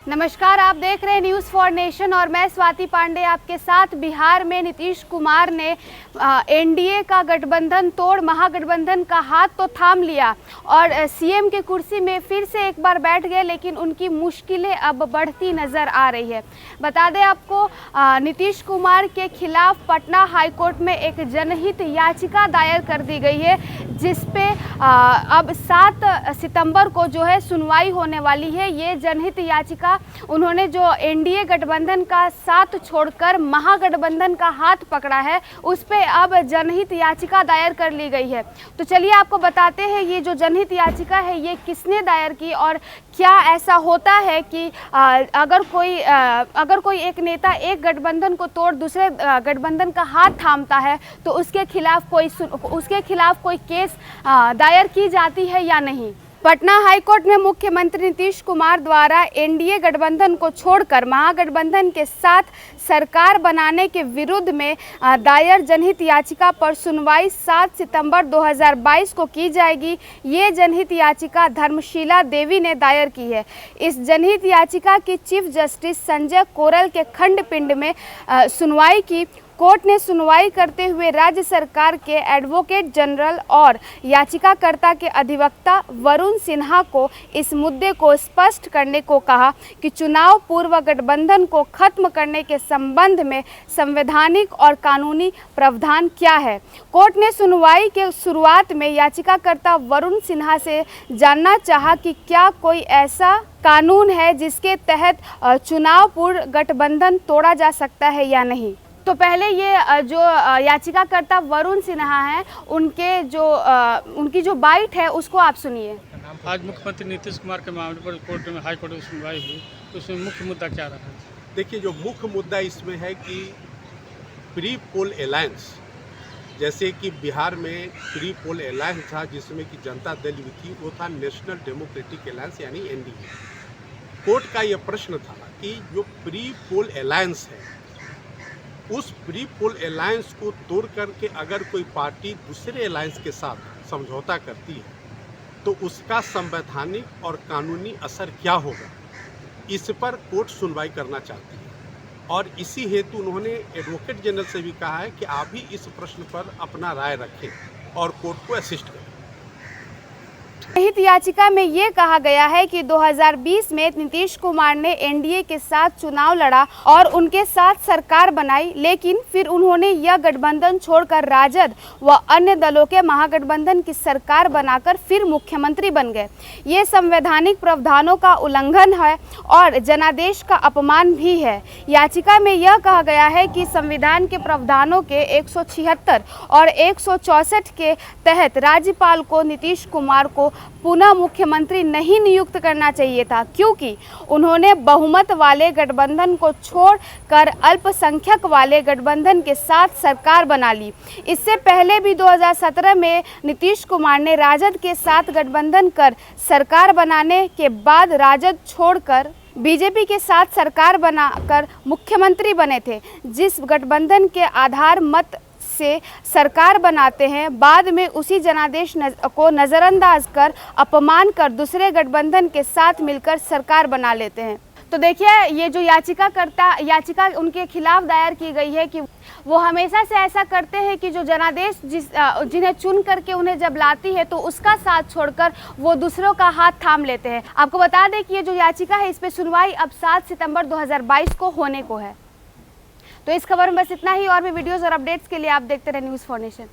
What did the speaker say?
नमस्कार, आप देख रहे हैं न्यूज़ फॉर नेशन और मैं स्वाति पांडे आपके साथ। बिहार में नीतीश कुमार ने एनडीए का गठबंधन तोड़ महागठबंधन का हाथ तो थाम लिया और सीएम की कुर्सी में फिर से एक बार बैठ गए, लेकिन उनकी मुश्किलें अब बढ़ती नज़र आ रही है। बता दें आपको, नीतीश कुमार के खिलाफ पटना हाईकोर्ट में एक जनहित याचिका दायर कर दी गई है, जिस पे अब 7 सितंबर को जो है सुनवाई होने वाली है। ये जनहित याचिका उन्होंने जो एनडीए गठबंधन का साथ छोड़कर महागठबंधन का हाथ पकड़ा है, उस पे अब जनहित याचिका दायर कर ली गई है। तो चलिए आपको बताते हैं ये जो जनहित याचिका है ये किसने दायर की और क्या ऐसा होता है कि अगर कोई एक नेता एक गठबंधन को तोड़ दूसरे गठबंधन का हाथ थामता है तो उसके खिलाफ कोई केस दायर की जाती है या नहीं। पटना हाईकोर्ट में मुख्यमंत्री नीतीश कुमार द्वारा एनडीए गठबंधन को छोड़कर महागठबंधन के साथ सरकार बनाने के विरुद्ध में दायर जनहित याचिका पर सुनवाई 7 सितंबर 2022 को की जाएगी। ये जनहित याचिका धर्मशीला देवी ने दायर की है। इस जनहित याचिका की चीफ जस्टिस संजय कोरल के खंडपीठ में सुनवाई की। कोर्ट ने सुनवाई करते हुए राज्य सरकार के एडवोकेट जनरल और याचिकाकर्ता के अधिवक्ता वरुण सिन्हा को इस मुद्दे को स्पष्ट करने को कहा कि चुनाव पूर्व गठबंधन को खत्म करने के संबंध में संवैधानिक और कानूनी प्रावधान क्या है। कोर्ट ने सुनवाई के शुरुआत में याचिकाकर्ता वरुण सिन्हा से जानना चाहा कि क्या कोई ऐसा कानून है जिसके तहत चुनाव पूर्व गठबंधन तोड़ा जा सकता है या नहीं। तो पहले ये जो याचिकाकर्ता वरुण सिन्हा हैं उनकी जो बाइट है उसको आप सुनिए। आज मुख्यमंत्री नीतीश कुमार के मामले पर कोर्ट में हाई कोर्ट में सुनवाई हुई, तो उसमें मुख्य मुद्दा क्या रहा? देखिए, जो मुख्य मुद्दा इसमें है कि प्री पोल अलायंस, जैसे कि बिहार में प्री पोल अलायंस था जिसमें कि जनता दल भी थी, वो था नेशनल डेमोक्रेटिक अलायंस यानी एनडीए। कोर्ट का यह प्रश्न था कि जो प्री पोल अलायंस है उस प्री पोल अलायंस को तोड़ करके अगर कोई पार्टी दूसरे अलायंस के साथ समझौता करती है तो उसका संवैधानिक और कानूनी असर क्या होगा, इस पर कोर्ट सुनवाई करना चाहती है। और इसी हेतु उन्होंने एडवोकेट जनरल से भी कहा है कि आप भी इस प्रश्न पर अपना राय रखें और कोर्ट को असिस्ट करें। जनहित याचिका में ये कहा गया है कि 2020 में नीतीश कुमार ने एनडीए के साथ चुनाव लड़ा और उनके साथ सरकार बनाई, लेकिन फिर उन्होंने यह गठबंधन छोड़कर राजद व अन्य दलों के महागठबंधन की सरकार बनाकर फिर मुख्यमंत्री बन गए। ये संवैधानिक प्रावधानों का उल्लंघन है और जनादेश का अपमान भी है। याचिका में यह कहा गया है कि संविधान के प्रावधानों के 176 और 164 के तहत राज्यपाल को नीतीश कुमार को पुनः मुख्यमंत्री नहीं नियुक्त करना चाहिए था, क्योंकि उन्होंने बहुमत वाले गठबंधन को छोड़कर अल्पसंख्यक वाले गठबंधन के साथ सरकार बना ली। इससे पहले भी 2017 में नीतीश कुमार ने राजद के साथ गठबंधन कर सरकार बनाने के बाद राजद छोड़कर बीजेपी के साथ सरकार बनाकर मुख्यमंत्री बने थे। जिस गठबंधन के आधार मत से सरकार बनाते हैं, बाद में उसी जनादेश को नज़रअंदाज कर अपमान कर दूसरे गठबंधन के साथ मिलकर सरकार बना लेते हैं। तो देखिए, ये जो याचिका उनके खिलाफ दायर की गई है कि वो हमेशा से ऐसा करते हैं कि जो जनादेश जिन्हें चुन करके उन्हें जब लाती है तो उसका साथ छोड़कर वो दूसरों का हाथ थाम लेते हैं। आपको बता दें कि ये जो याचिका है इस पर सुनवाई अब 7 सितंबर 2022 को होने को है। तो इस खबर में बस इतना ही। और भी वीडियोस और अपडेट्स के लिए आप देखते रहे न्यूज़ फॉर नेशन।